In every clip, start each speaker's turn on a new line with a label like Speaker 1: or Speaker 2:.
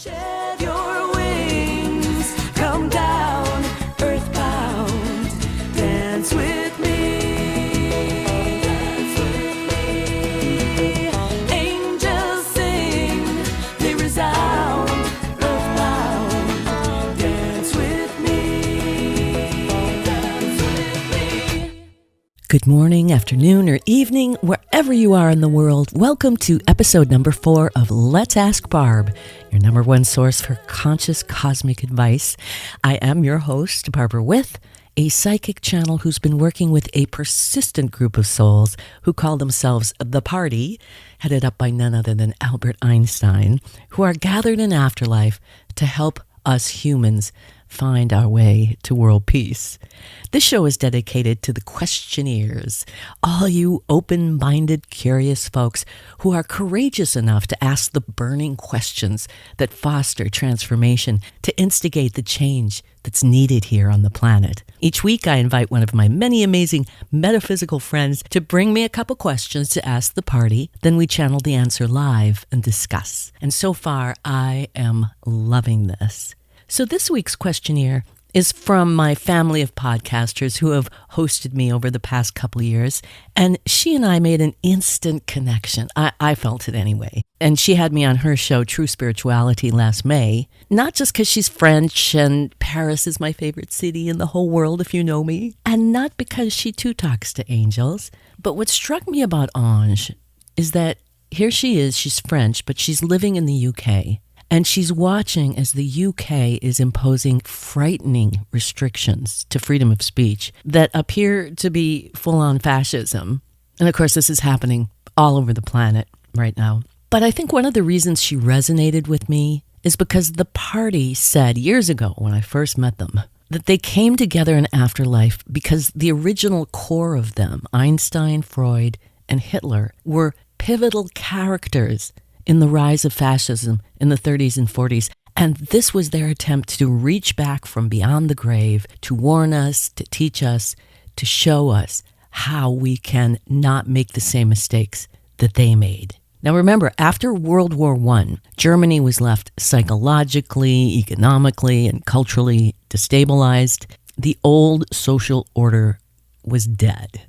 Speaker 1: Shed your wings, come down, earthbound, dance with me. Dance with me. Angels sing, they resound, earthbound, dance with me. Dance with me.
Speaker 2: Good morning, afternoon, or evening, wherever you are in the world. Welcome to episode number 4 of Let's Ask Barb, your number one source for conscious cosmic advice. I am your host, Barbara With, a psychic channel who's been working with a persistent group of souls who call themselves the Party, headed up by none other than Albert Einstein, who are gathered in afterlife to help us humans find our way to world peace. This show is dedicated to the questionnaires, all you open-minded, curious folks who are courageous enough to ask the burning questions that foster transformation, to instigate the change that's needed here on the planet. Each week, I invite one of my many amazing metaphysical friends to bring me a couple questions to ask the party. Then we channel the answer live and discuss. And so far, I am loving this. So this week's questionnaire is from my family of podcasters who have hosted me over the past couple of years. And she and I made an instant connection. I felt it anyway. And she had me on her show, True Spirituality, last May. Not just because she's French and Paris is my favorite city in the whole world, if you know me. And not because she too talks to angels. But what struck me about Ange is that here she is, she's French, but she's living in the UK. And she's watching as the UK is imposing frightening restrictions to freedom of speech that appear to be full-on fascism. And of course, this is happening all over the planet right now. But I think one of the reasons she resonated with me is because the Party said years ago when I first met them that they came together in afterlife because the original core of them, Einstein, Freud, and Hitler, were pivotal characters in the rise of fascism in the 30s and 40s. And this was their attempt to reach back from beyond the grave, to warn us, to teach us, to show us how we can not make the same mistakes that they made. Now remember, after World War I, Germany was left psychologically, economically, and culturally destabilized. The old social order was dead.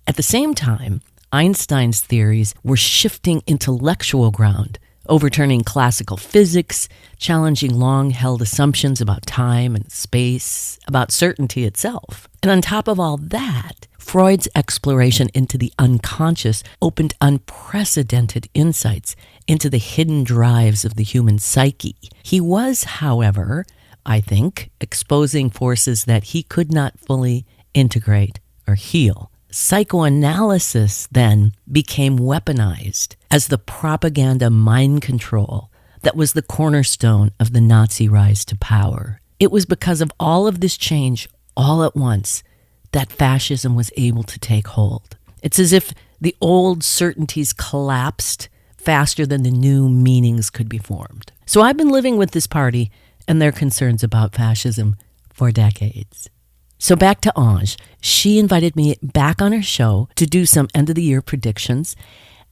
Speaker 2: At the same time, Einstein's theories were shifting intellectual ground, overturning classical physics, challenging long-held assumptions about time and space, about certainty itself. And on top of all that, Freud's exploration into the unconscious opened unprecedented insights into the hidden drives of the human psyche. He was, however, I think, exposing forces that he could not fully integrate or heal. Psychoanalysis then became weaponized as the propaganda mind control that was the cornerstone of the Nazi rise to power. It was because of all of this change all at once that fascism was able to take hold. It's as if the old certainties collapsed faster than the new meanings could be formed. So I've been living with this party and their concerns about fascism for decades. So back to Ange. She invited me back on her show to do some end-of-the-year predictions,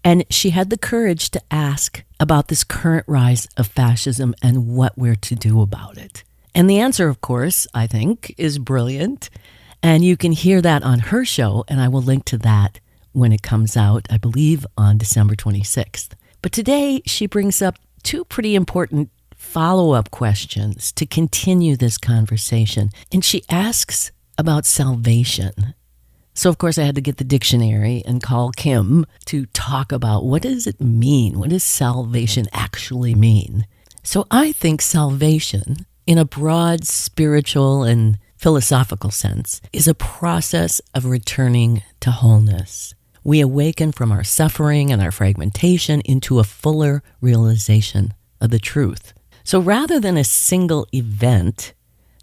Speaker 2: and she had the courage to ask about this current rise of fascism and what we're to do about it. And the answer, of course, I think, is brilliant, and you can hear that on her show, and I will link to that when it comes out, I believe, on December 26th. But today, she brings up two pretty important follow-up questions to continue this conversation. And she asks about salvation. So, of course, I had to get the dictionary and call Kim to talk about what does it mean? What does salvation actually mean? So I think salvation, in a broad spiritual and philosophical sense, is a process of returning to wholeness. We awaken from our suffering and our fragmentation into a fuller realization of the truth. So rather than a single event,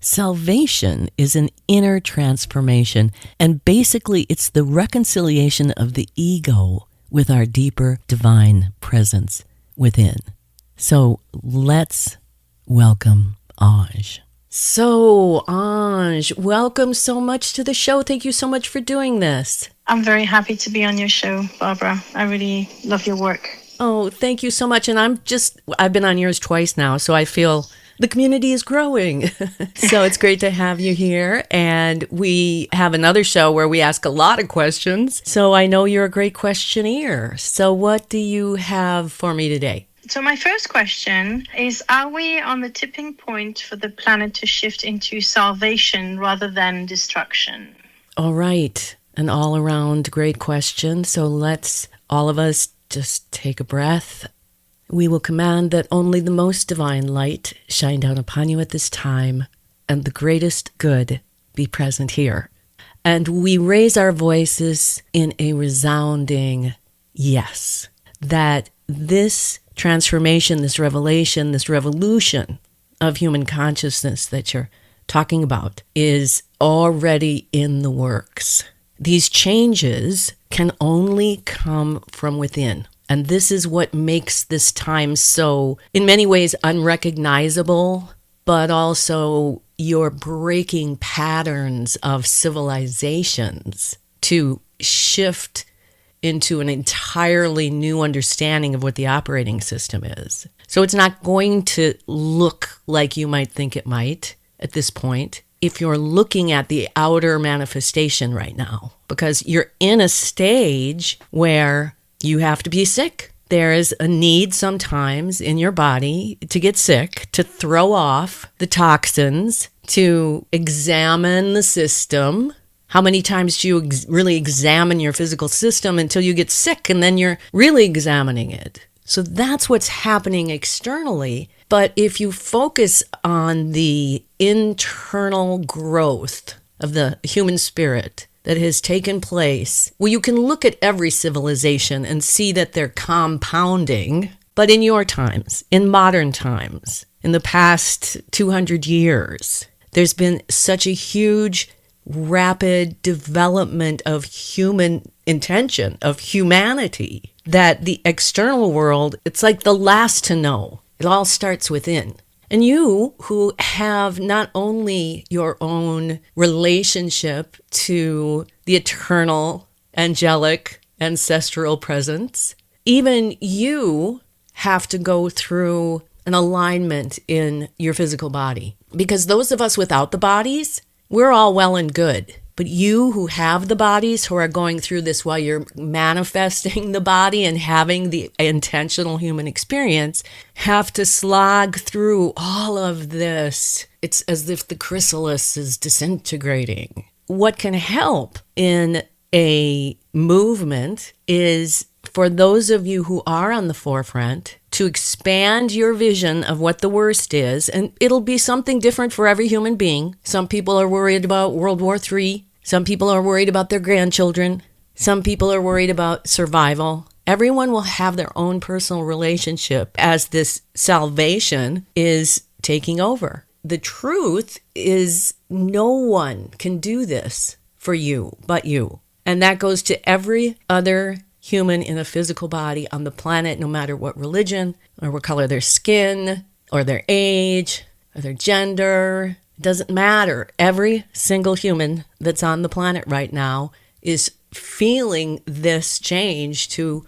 Speaker 2: salvation is an inner transformation, and basically it's the reconciliation of the ego with our deeper divine presence within. So let's welcome Ange. So Ange, welcome so much to the show. Thank you so much for doing this.
Speaker 3: I'm very happy to be on your show, Barbara. I really love your work.
Speaker 2: Oh, thank you so much. And I've been on yours twice now, so I feel the community is growing. So it's great to have you here. And we have another show where we ask a lot of questions. So I know you're a great questionnaire. So what do you have for me today?
Speaker 3: So my first question is, are we on the tipping point for the planet to shift into salvation rather than destruction?
Speaker 2: All right. An all around great question. So let's all of us just take a breath. We will command that only the most divine light shine down upon you at this time, and the greatest good be present here. And we raise our voices in a resounding yes, that this transformation, this revelation, this revolution of human consciousness that you're talking about is already in the works. These changes can only come from within. And this is what makes this time so, in many ways, unrecognizable, but also you're breaking patterns of civilizations to shift into an entirely new understanding of what the operating system is. So it's not going to look like you might think it might at this point if you're looking at the outer manifestation right now, because you're in a stage where you have to be sick. There is a need sometimes in your body to get sick, to throw off the toxins, to examine the system. How many times do you really examine your physical system until you get sick and then you're really examining it? So that's what's happening externally. But if you focus on the internal growth of the human spirit that has taken place, well, you can look at every civilization and see that they're compounding. But in your times, in modern times, in the past 200 years, there's been such a huge, rapid development of human intention, of humanity, that the external world, it's like the last to know. It all starts within. And you who have not only your own relationship to the eternal, angelic, ancestral presence, even you have to go through an alignment in your physical body. Because those of us without the bodies, we're all well and good. But you who have the bodies, who are going through this while you're manifesting the body and having the intentional human experience, have to slog through all of this. It's as if the chrysalis is disintegrating. What can help in a movement is for those of you who are on the forefront to expand your vision of what the worst is, and it'll be something different for every human being. Some people are worried about World War III. Some people are worried about their grandchildren. Some people are worried about survival. Everyone will have their own personal relationship as this salvation is taking over. The truth is no one can do this for you but you. And that goes to every other human in a physical body on the planet, no matter what religion or what color their skin or their age or their gender. It doesn't matter. Every single human that's on the planet right now is feeling this change to,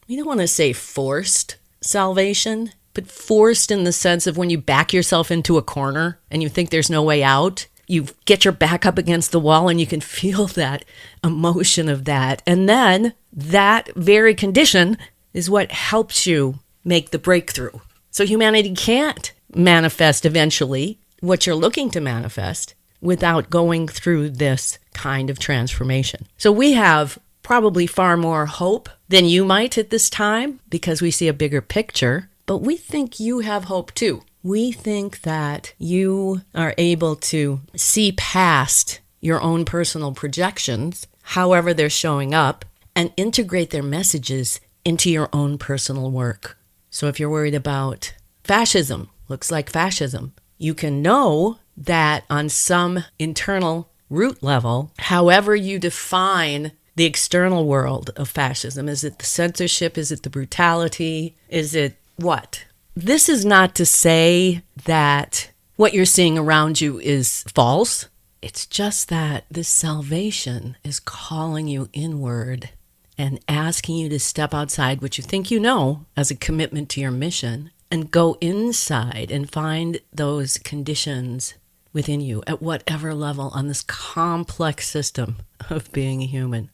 Speaker 2: we don't want to say forced salvation, but forced in the sense of when you back yourself into a corner and you think there's no way out. You get your back up against the wall and you can feel that emotion of that. And then that very condition is what helps you make the breakthrough. So humanity can't manifest eventually what you're looking to manifest without going through this kind of transformation. So we have probably far more hope than you might at this time because we see a bigger picture, but we think you have hope too. We think that you are able to see past your own personal projections, however they're showing up, and integrate their messages into your own personal work. So if you're worried about fascism, looks like fascism, you can know that on some internal root level, however you define the external world of fascism, is it the censorship? Is it the brutality? Is it what? This is not to say that what you're seeing around you is false. It's just that this salvation is calling you inward. and asking you to step outside what you think you know as a commitment to your mission and go inside and find those conditions within you at whatever level on this complex system of being a human.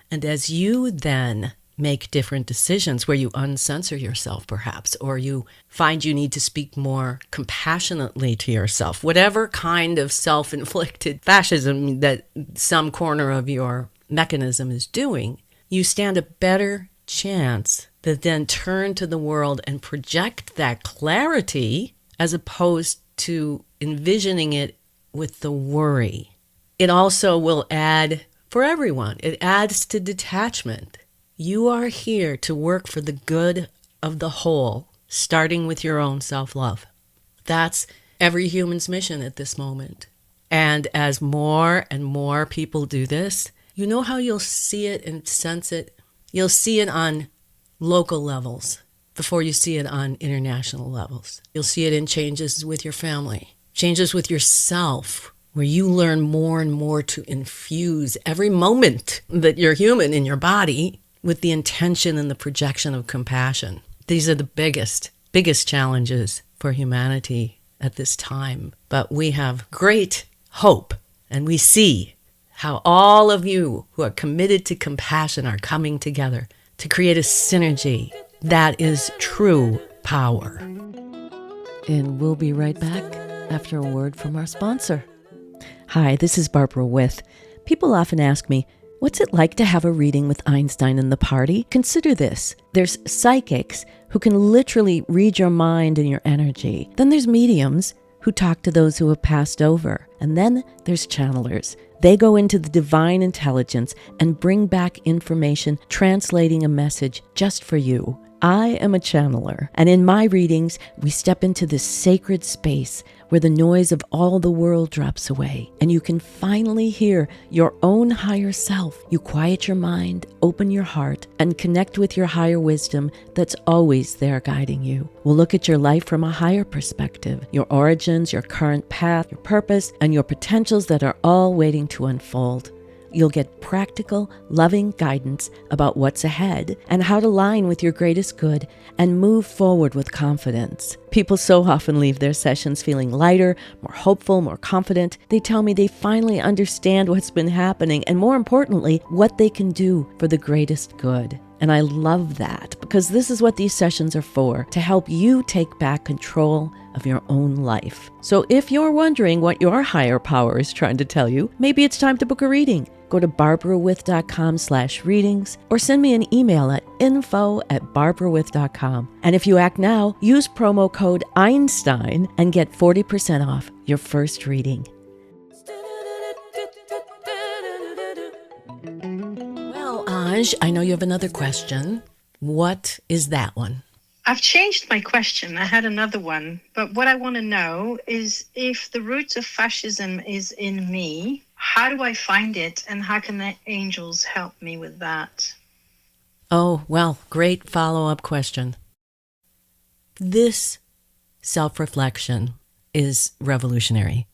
Speaker 2: And as you then make different decisions where you uncensor yourself perhaps, or you find you need to speak more compassionately to yourself, whatever kind of self-inflicted fascism that some corner of your mechanism is doing, you stand a better chance to then turn to the world and project that clarity as opposed to envisioning it with the worry. It also will add, for everyone, it adds to detachment. You are here to work for the good of the whole, starting with your own self-love. That's every human's mission at this moment. And as more and more people do this, you know how you'll see it and sense it? You'll see it on local levels before you see it on international levels. You'll see it in changes with your family, changes with yourself, where you learn more and more to infuse every moment that you're human in your body with the intention and the projection of compassion. These are the biggest challenges for humanity at this time. But we have great hope, and we see how all of you who are committed to compassion are coming together to create a synergy that is true power.
Speaker 4: And we'll be right back after a word from our sponsor. Hi, this is Barbara with. People often ask me, what's it like to have a reading with Einstein in the party? Consider this. There's psychics who can literally read your mind and your energy. Then there's mediums who talk to those who have passed over. And then there's channelers. They go into the divine intelligence and bring back information, translating a message just for you. I am a channeler, and in my readings, we step into this sacred space where the noise of all the world drops away, and you can finally hear your own higher self. You quiet your mind, open your heart, and connect with your higher wisdom that's always there guiding you. We'll look at your life from a higher perspective, your origins, your current path, your purpose, and your potentials that are all waiting to unfold. You'll get practical, loving guidance about what's ahead and how to align with your greatest good and move forward with confidence. People so often leave their sessions feeling lighter, more hopeful, more confident. They tell me they finally understand what's been happening and, more importantly, what they can do for the greatest good. And I love that, because this is what these sessions are for, to help you take back control of your own life. So if you're wondering what your higher power is trying to tell you, maybe it's time to book a reading. Go to barbarawith.com/readings or send me an email at info@barbarawith.com. And if you act now, use promo code Einstein and get 40% off your first reading.
Speaker 2: Well, Ange, I know you have another question. What is that one?
Speaker 3: I've changed my question. I had another one. But what I want to know is, if the roots of fascism is in me, how do I find it, and how can the angels help me with that?
Speaker 2: Oh, well, great follow-up question. This self-reflection is revolutionary.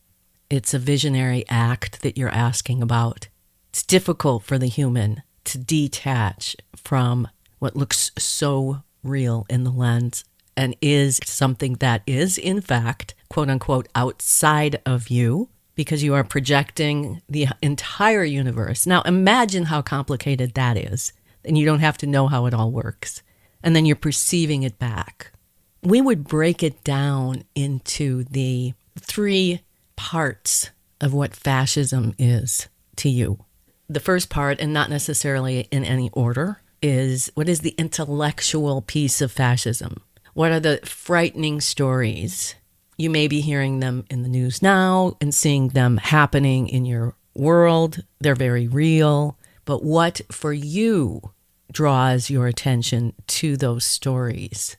Speaker 2: It's a visionary act that you're asking about. It's difficult for the human to detach from what looks so real in the lens and is something that is, in fact, quote unquote, outside of you, because you are projecting the entire universe. Now, imagine how complicated that is, and you don't have to know how it all works. And then you're perceiving it back. We would break it down into the 3 parts of what fascism is to you. The first part, and not necessarily in any order, is what is the intellectual piece of fascism? What are the frightening stories? You may be hearing them in the news now and seeing them happening in your world. They're very real. But what for you draws your attention to those stories?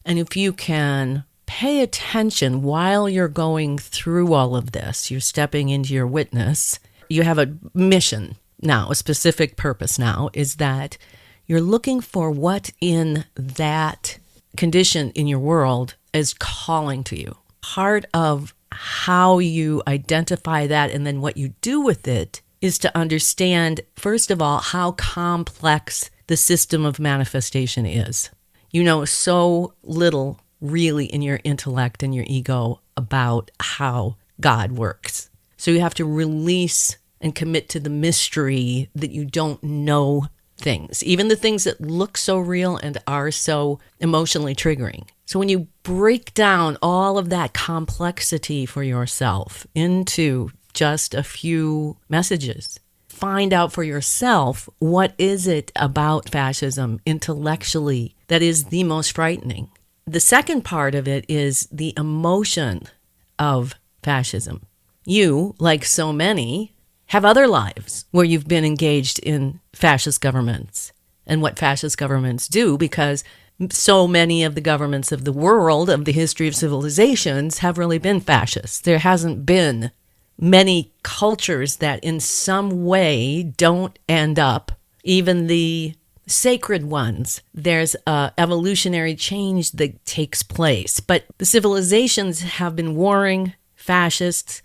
Speaker 2: And if you can pay attention while you're going through all of this, you're stepping into your witness, you have a mission now, a specific purpose now, is that you're looking for what in that condition in your world is calling to you. Part of how you identify that and then what you do with it is to understand, first of all, how complex the system of manifestation is. You know so little really in your intellect and your ego about how God works. So you have to release and commit to the mystery that you don't know things, even the things that look so real and are so emotionally triggering. So when you break down all of that complexity for yourself into just a few messages, find out for yourself, what is it about fascism intellectually that is the most frightening? The second part of it is the emotion of fascism. You, like so many, have other lives where you've been engaged in fascist governments and what fascist governments do, because so many of the governments of the world, of the history of civilizations, have really been fascist. There hasn't been many cultures that in some way don't end up, even the sacred ones. There's a evolutionary change that takes place. But the civilizations have been warring, fascist,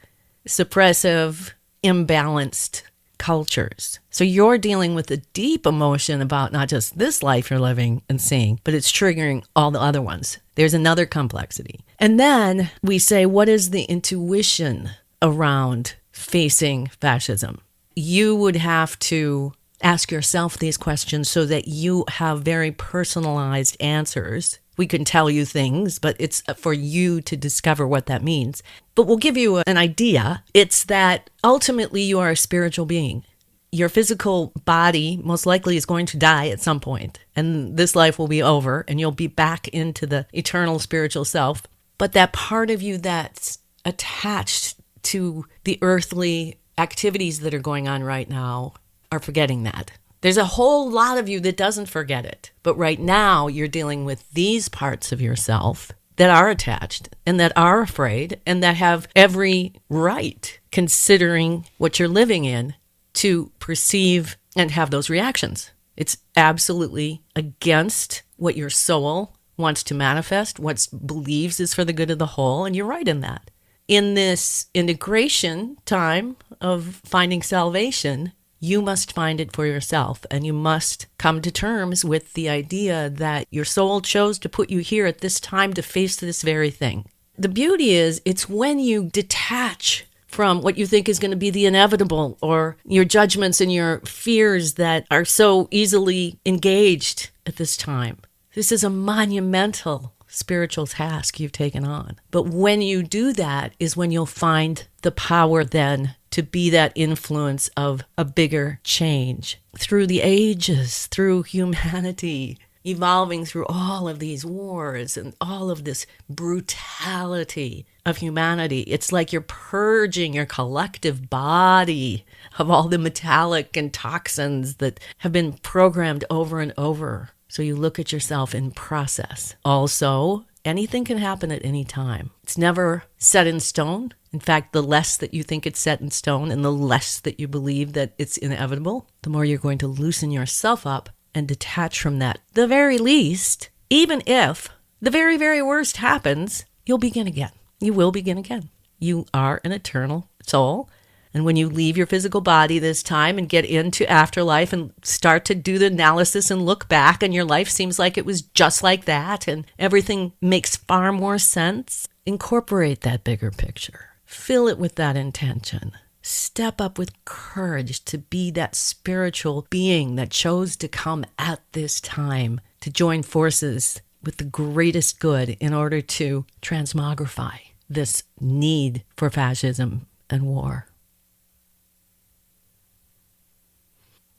Speaker 2: suppressive, imbalanced cultures. So you're dealing with a deep emotion about not just this life you're living and seeing, but it's triggering all the other ones. There's another complexity. And then we say, what is the intuition around facing fascism? You would have to ask yourself these questions so that you have very personalized answers. We can tell you things, but it's for you to discover what that means. But we'll give you an idea. It's that ultimately you are a spiritual being. Your physical body most likely is going to die at some point, and this life will be over, and you'll be back into the eternal spiritual self. But that part of you that's attached to the earthly activities that are going on right now are forgetting that. There's a whole lot of you that doesn't forget it. But right now, you're dealing with these parts of yourself that are attached and that are afraid and that have every right, considering what you're living in, to perceive and have those reactions. It's absolutely against what your soul wants to manifest, what believes is for the good of the whole, and you're right in that. In this integration time of finding salvation, you must find it for yourself, and you must come to terms with the idea that your soul chose to put you here at this time to face this very thing. The beauty is, it's when you detach from what you think is going to be the inevitable, or your judgments and your fears that are so easily engaged at this time. This is a monumental spiritual task you've taken on. But when you do that is when you'll find the power then to be that influence of a bigger change through the ages, through humanity, evolving through all of these wars and all of this brutality of humanity. It's like you're purging your collective body of all the metallic and toxins that have been programmed over and over. So you look at yourself in process. Also, anything can happen at any time. It's never set in stone. In fact, the less that you think it's set in stone and the less that you believe that it's inevitable, the more you're going to loosen yourself up and detach from that. The very least, even if the very, very worst happens, you'll begin again. You will begin again. You are an eternal soul. And when you leave your physical body this time and get into afterlife and start to do the analysis and look back, and your life seems like it was just like that and everything makes far more sense, incorporate that bigger picture. Fill it with that intention. Step up with courage to be that spiritual being that chose to come at this time to join forces with the greatest good in order to transmogrify this need for fascism and war.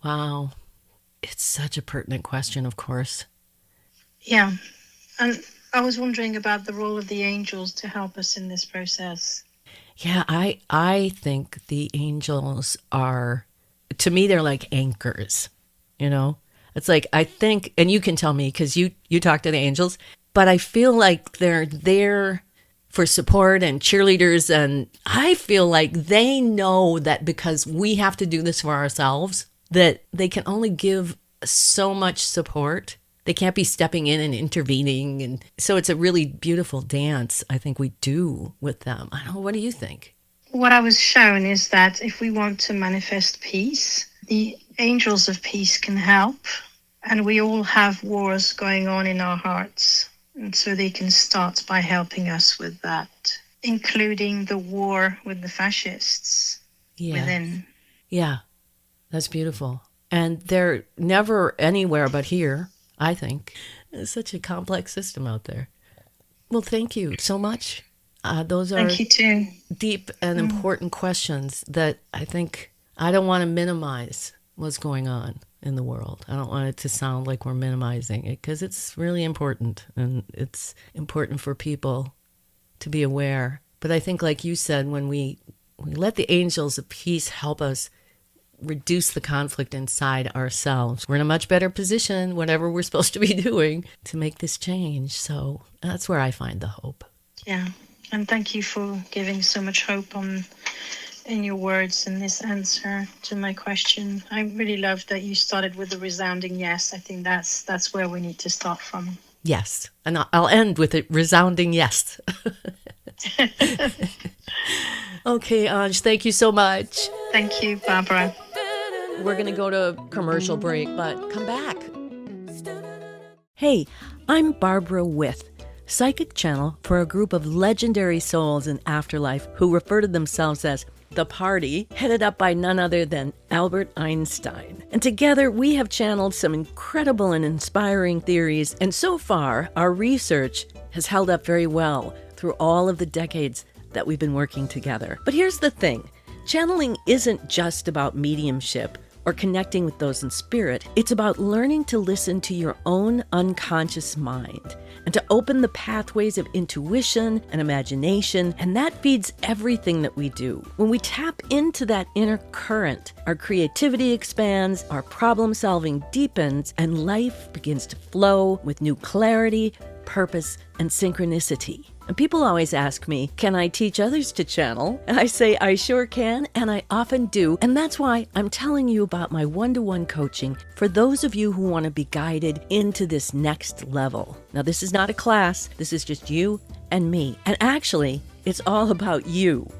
Speaker 2: Wow. It's such a pertinent question, of course.
Speaker 3: Yeah. And I was wondering about the role of the angels to help us in this process.
Speaker 2: Yeah, I think the angels are, to me, they're like anchors, you know? It's like, I think, and you can tell me because you talk to the angels, but I feel like they're there for support and cheerleaders. And I feel like they know that because we have to do this for ourselves, that they can only give so much support. They can't be stepping in and intervening. And so it's a really beautiful dance, I think we do with them. I don't know, what do you think?
Speaker 3: What I was shown is that if we want to manifest peace, the angels of peace can help. And we all have wars going on in our hearts. And so they can start by helping us with that, including the war with the fascists within.
Speaker 2: Yeah, that's beautiful. And they're never anywhere but here, I think. It's such a complex system out there. Well, thank you so much. Those are
Speaker 3: Thank you too.
Speaker 2: deep and important questions that I think I don't want to minimize what's going on in the world. I don't want it to sound like we're minimizing it, because it's really important, and it's important for people to be aware. But I think, like you said, when we let the angels of peace help us reduce the conflict inside ourselves, we're in a much better position, whatever we're supposed to be doing, to make this change. So that's where I find the hope.
Speaker 3: Yeah. And thank you for giving so much hope in your words in this answer to my question. I really love that you started with a resounding yes. I think that's where we need to start from.
Speaker 2: Yes. And I'll end with a resounding yes. Okay, Ange, thank you so much.
Speaker 3: Thank you, Barbara.
Speaker 2: We're going to go to a commercial break, but come back. Hey, I'm Barbara With, psychic channel for a group of legendary souls in afterlife who refer to themselves as the Party, headed up by none other than Albert Einstein. And together we have channeled some incredible and inspiring theories, and so far our research has held up very well through all of the decades that we've been working together. But here's the thing. Channeling isn't just about mediumship or connecting with those in spirit. It's about learning to listen to your own unconscious mind and to open the pathways of intuition and imagination, and that feeds everything that we do. When we tap into that inner current, our creativity expands, our problem solving deepens, and life begins to flow with new clarity, purpose, and synchronicity. And people always ask me, can I teach others to channel? And I say, I sure can, and I often do. And that's why I'm telling you about my one-to-one coaching for those of you who want to be guided into this next level. Now, this is not a class. This is just you and me. And actually, it's all about you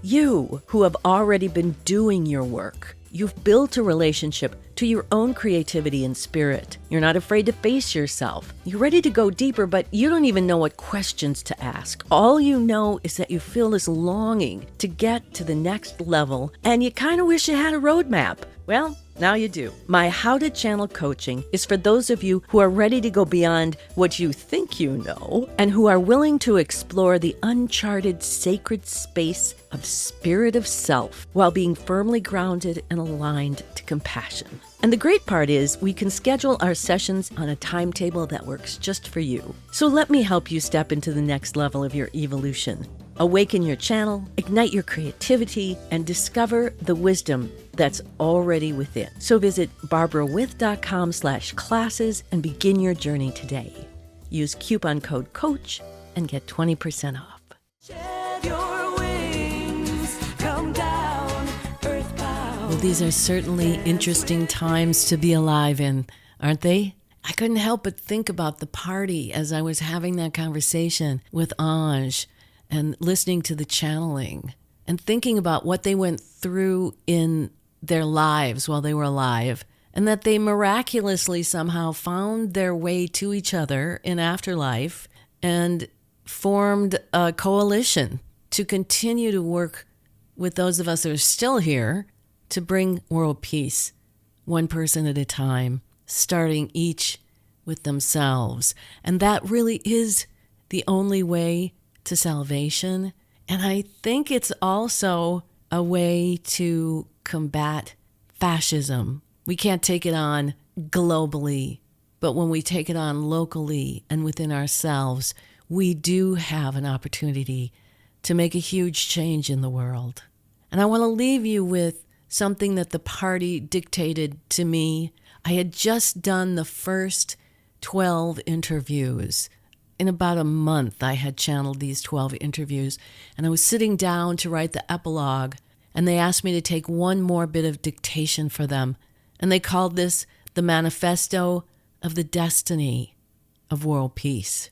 Speaker 2: who have already been doing your work. You've built a relationship to your own creativity and spirit. You're not afraid to face yourself. You're ready to go deeper, but you don't even know what questions to ask. All you know is that you feel this longing to get to the next level, and you kind of wish you had a roadmap. Well, now you do. My How to Channel coaching is for those of you who are ready to go beyond what you think you know and who are willing to explore the uncharted sacred space of spirit of self while being firmly grounded and aligned to compassion. And the great part is we can schedule our sessions on a timetable that works just for you. So let me help you step into the next level of your evolution. Awaken your channel, ignite your creativity, and discover the wisdom that's already within. So visit barbarawith.com/classes and begin your journey today. Use coupon code COACH and get 20% off.
Speaker 1: Shed your wings, come down, earthbound.
Speaker 2: Well, these are certainly interesting times to be alive in, aren't they? I couldn't help but think about the party as I was having that conversation with Ange and listening to the channeling and thinking about what they went through in their lives while they were alive, and that they miraculously somehow found their way to each other in afterlife and formed a coalition to continue to work with those of us that are still here to bring world peace, one person at a time, starting each with themselves. And that really is the only way to salvation. And I think it's also a way to combat fascism. We can't take it on globally, but when we take it on locally and within ourselves, we do have an opportunity to make a huge change in the world. And I want to leave you with something that the party dictated to me. I had just done the first 12 interviews. In about a month, I had channeled these 12 interviews, and I was sitting down to write the epilogue, and they asked me to take one more bit of dictation for them, and they called this the Manifesto of the Destiny of World Peace.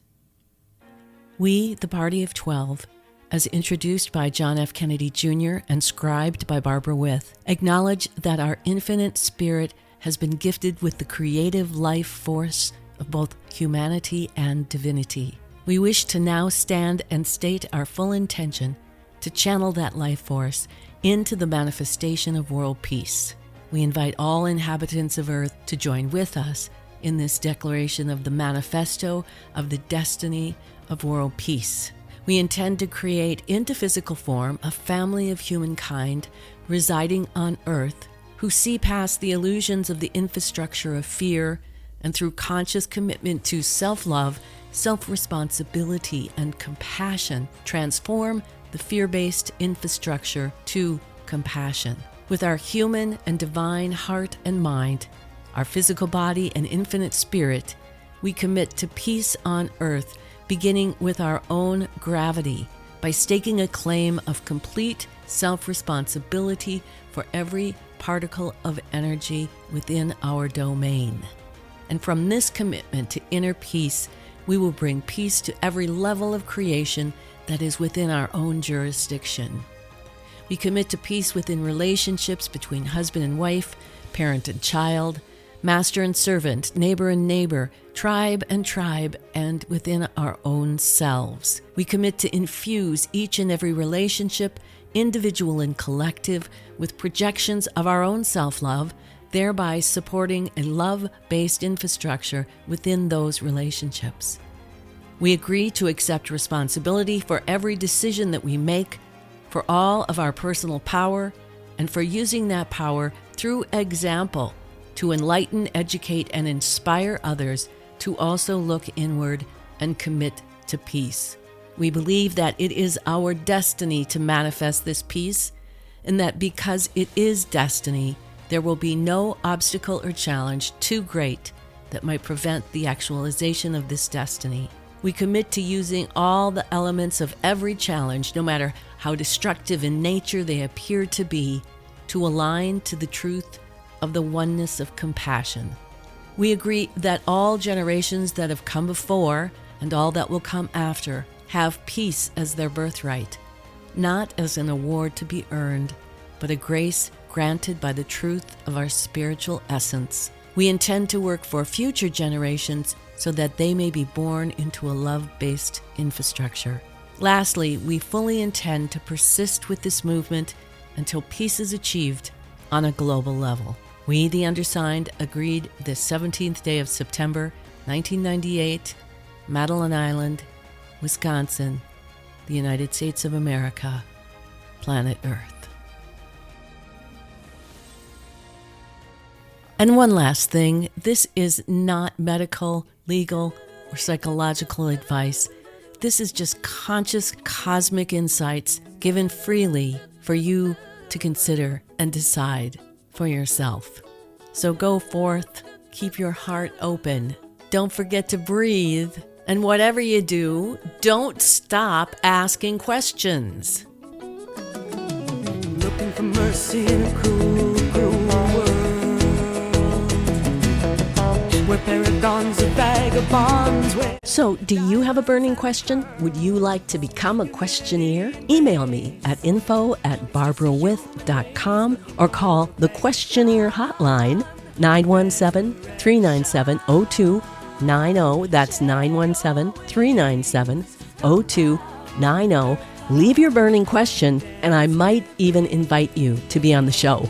Speaker 2: We, the Party of 12, as introduced by John F. Kennedy Jr. and scribed by Barbara With, acknowledge that our infinite spirit has been gifted with the creative life force of both humanity and divinity. We wish to now stand and state our full intention to channel that life force into the manifestation of world peace. We invite all inhabitants of Earth to join with us in this declaration of the manifesto of the destiny of world peace. We intend to create into physical form a family of humankind residing on Earth who see past the illusions of the infrastructure of fear and through conscious commitment to self-love, self-responsibility, and compassion, transform the fear-based infrastructure to compassion. With our human and divine heart and mind, our physical body and infinite spirit, we commit to peace on Earth, beginning with our own gravity, by staking a claim of complete self-responsibility for every particle of energy within our domain. And from this commitment to inner peace, we will bring peace to every level of creation that is within our own jurisdiction. We commit to peace within relationships between husband and wife, parent and child, master and servant, neighbor, tribe, and within our own selves. We commit to infuse each and every relationship, individual and collective, with projections of our own self-love, thereby supporting a love-based infrastructure within those relationships. We agree to accept responsibility for every decision that we make, for all of our personal power, and for using that power through example to enlighten, educate, and inspire others to also look inward and commit to peace. We believe that it is our destiny to manifest this peace, and that because it is destiny, there will be no obstacle or challenge too great that might prevent the actualization of this destiny. We commit to using all the elements of every challenge, no matter how destructive in nature they appear to be, to align to the truth of the oneness of compassion. We agree that all generations that have come before and all that will come after have peace as their birthright, not as an award to be earned, but a grace granted by the truth of our spiritual essence. We intend to work for future generations so that they may be born into a love-based infrastructure. Lastly, we fully intend to persist with this movement until peace is achieved on a global level. We, the undersigned, agreed this 17th day of September, 1998, Madeline Island, Wisconsin, the United States of America, planet Earth. And one last thing, this is not medical, legal, or psychological advice. This is just conscious cosmic insights given freely for you to consider and decide for yourself. So go forth, keep your heart open. Don't forget to breathe. And whatever you do, don't stop asking questions.
Speaker 1: Looking for mercy in a cruel, cruel world, where paragons are vagabonds.
Speaker 4: So, do you have a burning question? Would you like to become a questionnaire? Email me at info@barbarawith.com or call the questionnaire hotline 917-397-0290. That's 917-397-0290. Leave your burning question, and I might even invite you to be on the show.